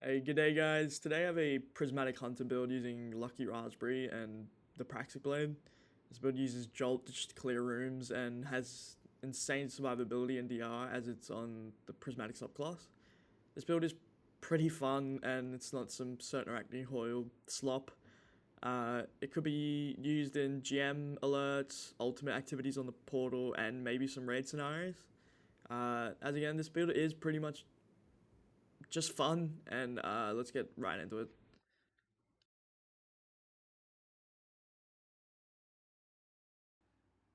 Hey, g'day guys. Today I have a prismatic hunter build using Lucky Raspberry and the praxic blade. This build uses Jolt to just clear rooms and has insane survivability and DR as it's on the prismatic subclass. This build is pretty fun and it's not some certain arachne hoil slop. It could be used in GM alerts, ultimate activities on the portal, and maybe some raid scenarios. As again, this build is pretty much just fun, and let's get right into it.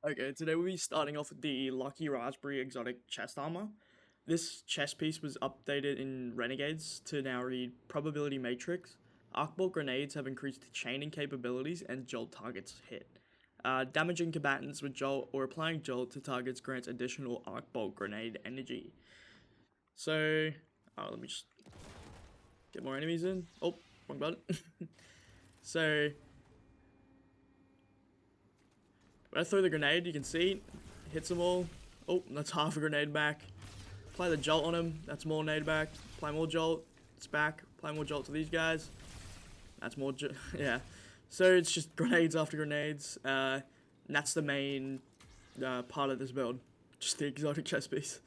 Okay, today we'll be starting off with the Lucky Raspberry exotic chest armor. This chest piece was updated in Renegades to now read Probability Matrix. Arcbolt grenades have increased chaining capabilities and jolt targets hit. Damaging combatants with jolt or applying jolt to targets grants additional arcbolt grenade energy. So, let me just get more enemies in. Oh, wrong button. So, when I throw the grenade, you can see, hits them all. Oh, that's half a grenade back. Apply the jolt on him, that's more nade back. Apply more jolt, it's back. Apply more jolt to these guys. That's more, yeah. So it's just grenades after grenades. And that's the main part of this build. Just the exotic chest piece.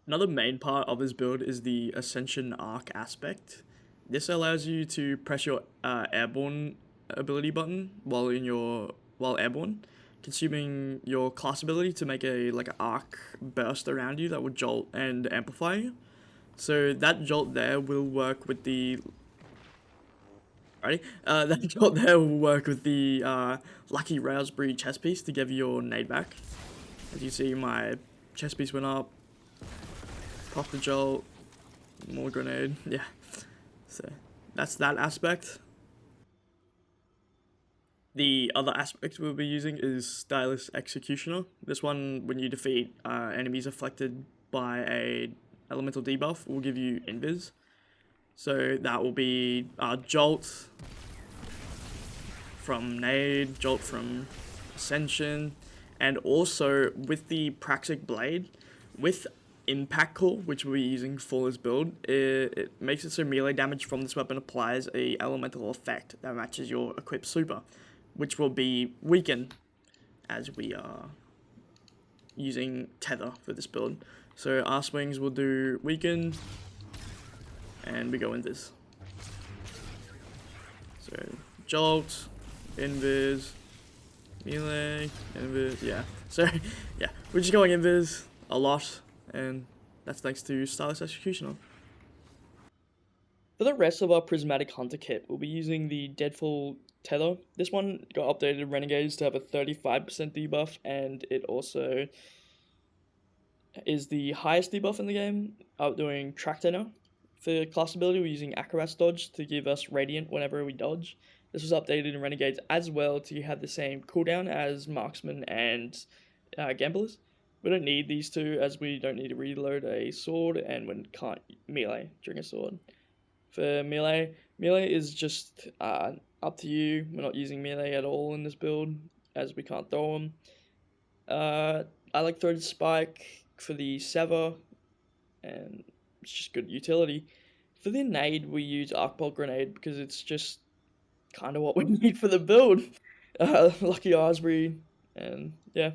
Another main part of this build is the Ascension Arc aspect. This allows you to press your airborne ability button while airborne, consuming your class ability to make a an arc burst around you that would jolt and amplify you. So that jolt there will work with the that jolt there will work with the Lucky Raspberry chest piece to give you your nade back. As you see, my chest piece went up. Pop the jolt, more grenade, yeah. So that's that aspect. The other aspect we'll be using is Stylus Executioner. This one, when you defeat enemies afflicted by a elemental debuff, will give you invis. So that will be Jolt from Nade, Jolt from Ascension, and also with the Praxic Blade, with Impact Core, which we'll be using for this build, it makes it so melee damage from this weapon applies a elemental effect that matches your equipped super, which will be weakened as we are using Tether for this build. So our swings will do weaken, and we go in this. So Jolt, Invis, melee, Invis, yeah. So yeah, we're just going Invis a lot, and that's thanks to Stylus Executioner. For the rest of our Prismatic Hunter kit, we'll be using the Deadfall Tether. This one got updated in Renegades to have a 35% debuff, and it also is the highest debuff in the game, outdoing Track Tenor. For class ability, we're using Acrobat's Dodge to give us Radiant whenever we dodge. This was updated in Renegades as well to have the same cooldown as Marksman and Gamblers. We don't need these two as we don't need to reload a sword and we can't melee during a sword. For melee is just up to you. We're not using melee at all in this build as we can't throw them. I like Throated Spike for the Sever, and it's just good utility. For the nade, we use Arcbolt Grenade because it's just kind of what we need for the build. Lucky Raspberry, and yeah.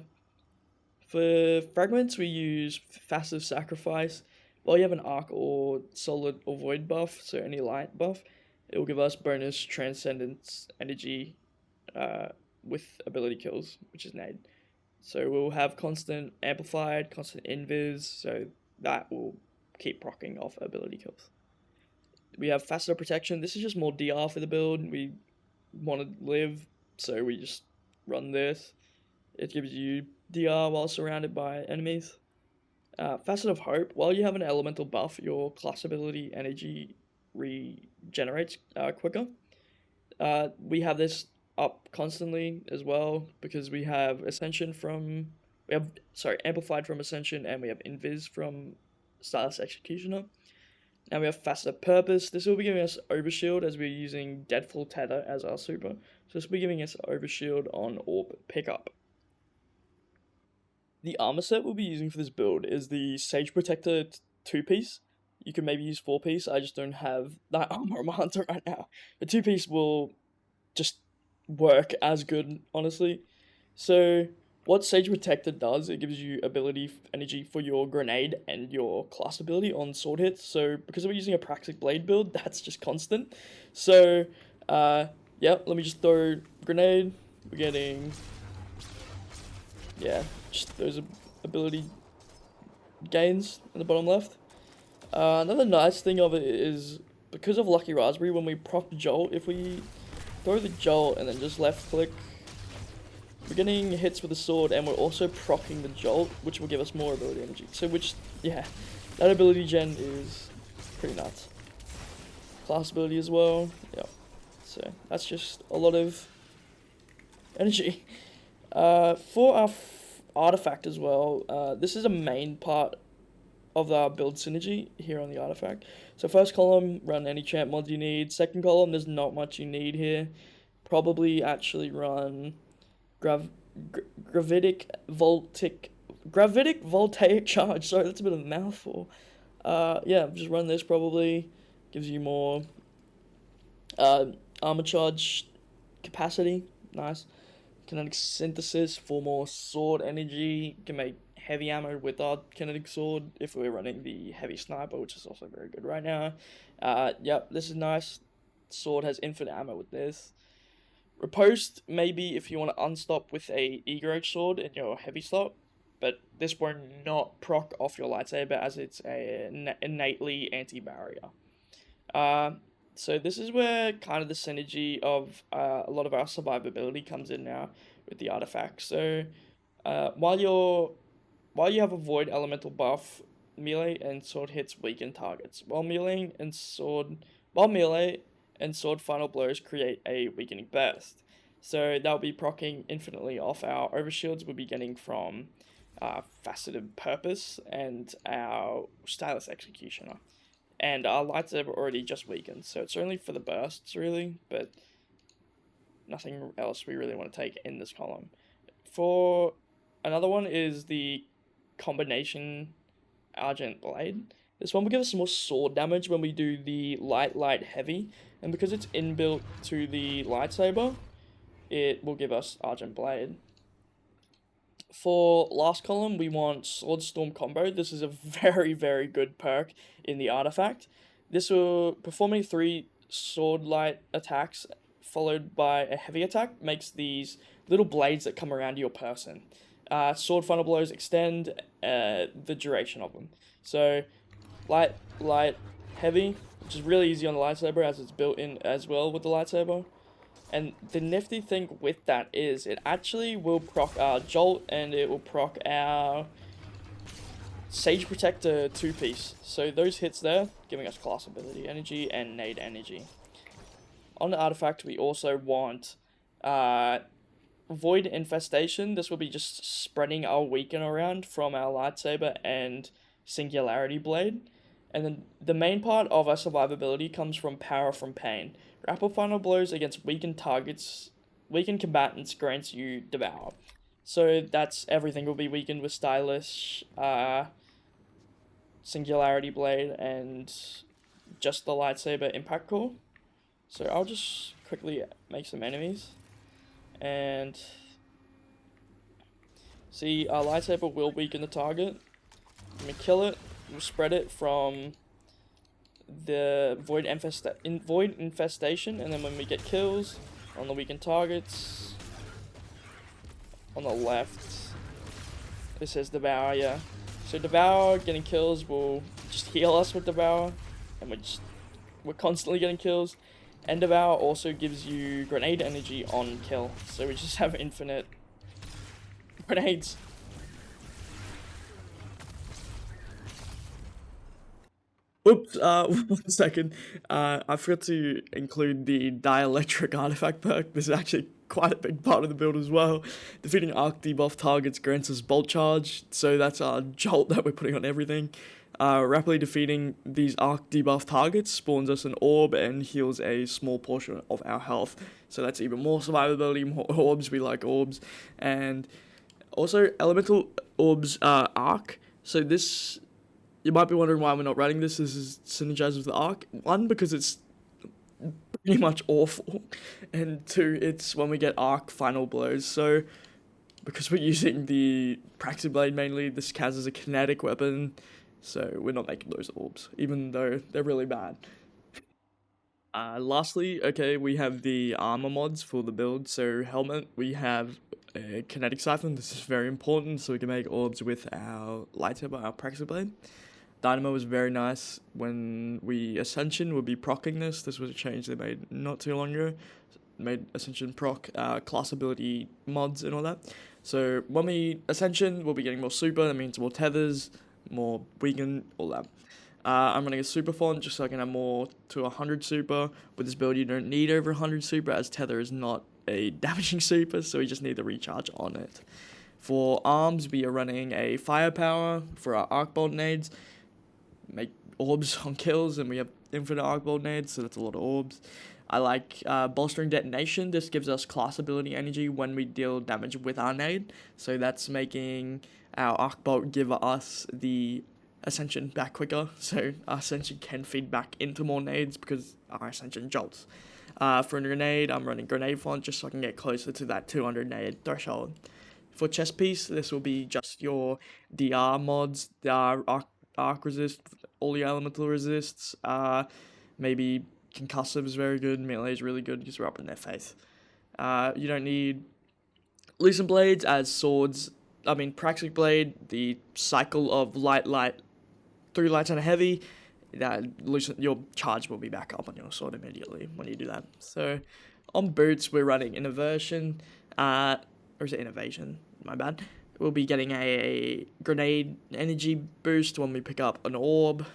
For fragments, we use Passive Sacrifice. While you have an arc or solid or void buff, so any light buff, it will give us bonus transcendence energy with ability kills, which is nade. So we'll have constant amplified, constant invis, so that will keep proccing off ability kills. We have faster protection. This is just more DR for the build. We want to live, so we just run this. It gives you DR while surrounded by enemies. Facet of Hope. While you have an elemental buff, your class ability energy regenerates quicker. We have this up constantly as well because we have Ascension from Amplified from Ascension, and we have Invis from Stylus Executioner. Now we have Facet of Purpose. This will be giving us Overshield as we're using Deadfall Tether as our super. So this will be giving us Overshield on Orb Pickup. The armor set we'll be using for this build is the Sage Protector 2-piece. you can maybe use 4-piece. I just don't have that armor on my hunter right now. The 2-piece will just work as good, honestly. So what Sage Protector does, it gives you ability energy for your grenade and your class ability on sword hits. So because we're using a praxic blade build, that's just constant. So yeah, let me just throw grenade. We're getting, yeah, just those ability gains in the bottom left. Another nice thing of it is because of Lucky Raspberry, when we proc Jolt, if we throw the Jolt and then just left click, we're getting hits with the sword, and we're also proccing the Jolt, which will give us more ability energy. So yeah, that ability gen is pretty nuts. Class ability as well, yeah. So that's just a lot of energy. For our artifact as well, this is a main part of our build synergy here on the artifact. So first column, run any champ mods you need. Second column, there's not much you need here. Probably actually run gravitic voltaic charge. Sorry, that's a bit of a mouthful. Yeah, just run this probably. Gives you more armor charge capacity. Nice. Kinetic synthesis for more sword energy. Can make heavy ammo with our kinetic sword if we're running the heavy sniper, which is also very good right now. Yep, this is nice. Sword has infinite ammo with this. Riposte, maybe if you want to unstop with a Eager Egg sword in your heavy slot, but this will not proc off your lightsaber as it's a innately anti-barrier. So this is where kind of the synergy of a lot of our survivability comes in now with the artifact. So while you have a void elemental buff, melee and sword hits weaken targets. While melee and sword final blows create a weakening burst. So that'll be proccing infinitely off our overshields we'll be getting from Faceted Purpose and our Stylus Executioner. And our lightsaber already just weakened, so it's only for the bursts really, but nothing else we really want to take in this column. For another one is the combination Argent Blade. This one will give us more sword damage when we do the light, heavy, and because it's inbuilt to the lightsaber, it will give us Argent Blade. For last column, we want Sword Storm Combo. This is a very, very good perk in the artifact. This will, performing 3 sword light attacks followed by a heavy attack, makes these little blades that come around your person. Sword final blows extend the duration of them. So, light, heavy, which is really easy on the lightsaber as it's built in as well with the lightsaber. And the nifty thing with that is it actually will proc our Jolt and it will proc our Sage Protector 2-piece. So those hits there, giving us class ability energy and nade energy. On the artifact, we also want Void Infestation. This will be just spreading our weaken around from our lightsaber and Singularity Blade. And then the main part of our survivability comes from Power from Pain. Grapple final blows against weakened combatants grants you Devour. So that's everything will be weakened with Stylish, Singularity Blade, and just the lightsaber impact core. So I'll just quickly make some enemies. And see, our lightsaber will weaken the target. When we kill it, we'll spread it from the Void Infestation, and then when we get kills on the weakened targets, on the left, it says Devour, yeah. So Devour, getting kills will just heal us with Devour, and we're constantly getting kills. And Devour also gives you grenade energy on kill, so we just have infinite grenades. Oops, 1 second. I forgot to include the dielectric artifact perk. This is actually quite a big part of the build as well. Defeating arc debuff targets grants us bolt charge, so that's our jolt that we're putting on everything. Rapidly defeating these arc debuff targets spawns us an orb and heals a small portion of our health. So that's even more survivability, more orbs, we like orbs. And also elemental orbs arc. So this You might be wondering why we're not running this. This is synergized with the arc. One, because it's pretty much awful, and two, it's when we get arc final blows. So because we're using the praxic blade mainly, this counts as a kinetic weapon, so we're not making those orbs, even though they're really bad. Lastly, okay, we have the armor mods for the build. So helmet, we have a kinetic siphon. This is very important, so we can make orbs with our lightsaber, our praxic blade. Dynamo was very nice. When we Ascension, we'll be proccing this. This was a change they made not too long ago. Made Ascension proc class ability mods and all that. So when we Ascension, we'll be getting more super. That means more tethers, more weaken, all that. I'm running a super font just so I can have more to 100 super. With this build, you don't need over 100 super, as tether is not a damaging super, so we just need the recharge on it. For arms, we are running a firepower for our arc bolt nades. Make orbs on kills, and we have infinite arc bolt nades, so that's a lot of orbs. I like bolstering detonation. This gives us class ability energy when we deal damage with our nade, so that's making our arc bolt give us the Ascension back quicker, so our Ascension can feed back into more nades because our Ascension jolts. For a grenade, I'm running grenade font just so I can get closer to that 200 nade threshold. For chest piece, this will be just your DR mods, arc resist, all your elemental resists, maybe concussive is very good, melee is really good because we're up in their face. You don't need Lucent Blades as swords. Praxic Blade, the cycle of light, 3 lights and a heavy, your charge will be back up on your sword immediately when you do that. So on boots, we're running Innovation, or is it Innovation? My bad. We'll be getting a grenade energy boost when we pick up an orb.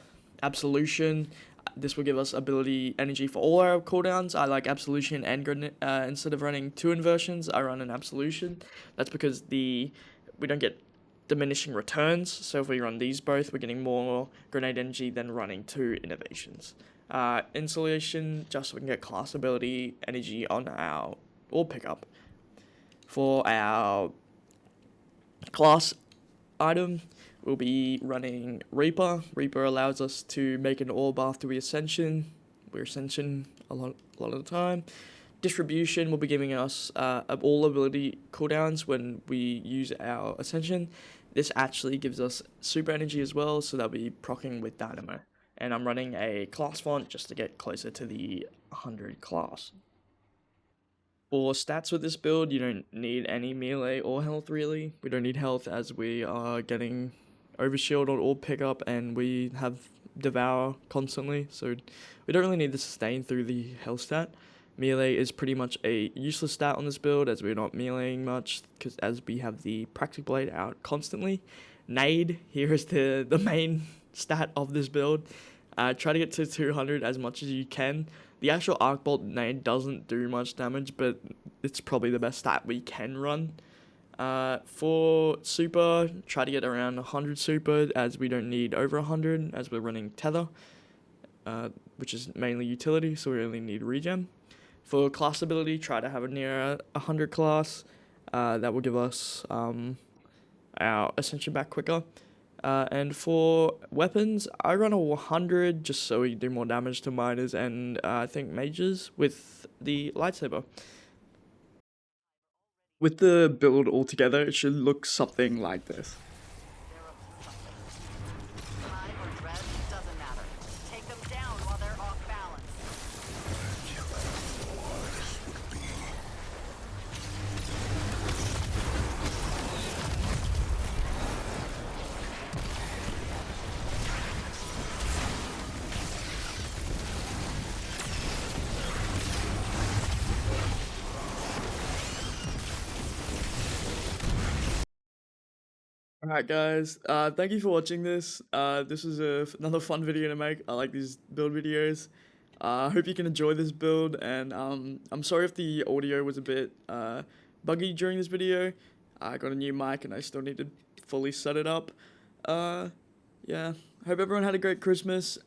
Absolution. This will give us ability energy for all our cooldowns. I like Absolution and instead of running 2 inversions, I run an Absolution. That's because we don't get diminishing returns, so if we run these both, we're getting more grenade energy than running 2 innovations. Insulation, just so we can get class ability energy on our orb pickup. For our class item, we'll be running Reaper. Reaper allows us to make an orb after we Ascension. We're Ascension a lot of the time. Distribution will be giving us all ability cooldowns when we use our Ascension. This actually gives us super energy as well, so that'll be proccing with Dynamo. And I'm running a class font just to get closer to the 100 class. For stats with this build, you don't need any melee or health really. We don't need health as we are getting overshield on orb pickup and we have devour constantly, so we don't really need the sustain through the health stat. Melee is pretty much a useless stat on this build as we're not meleeing much because as we have the praxic blade out constantly. Nade, here is the main stat of this build. Try to get to 200 as much as you can. The actual arc bolt nade doesn't do much damage, but it's probably the best stat we can run. For super, try to get around 100 super as we don't need over 100 as we're running tether, which is mainly utility, so we only need regen. For class ability, try to have a near 100 class. That will give us our Ascension back quicker. And for weapons, I run a 100 just so we do more damage to miners and I think mages with the lightsaber. With the build all together, it should look something like this. Alright guys, thank you for watching this. This was another fun video to make. I like these build videos. I hope you can enjoy this build, and I'm sorry if the audio was a bit buggy during this video. I got a new mic and I still need to fully set it up. Yeah, hope everyone had a great Christmas.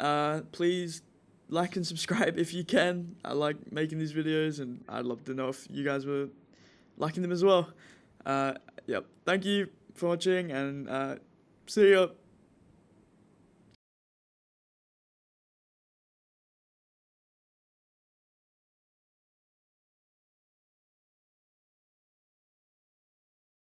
Please like and subscribe if you can. I like making these videos and I'd love to know if you guys were liking them as well. Yep, thank you for watching and see ya.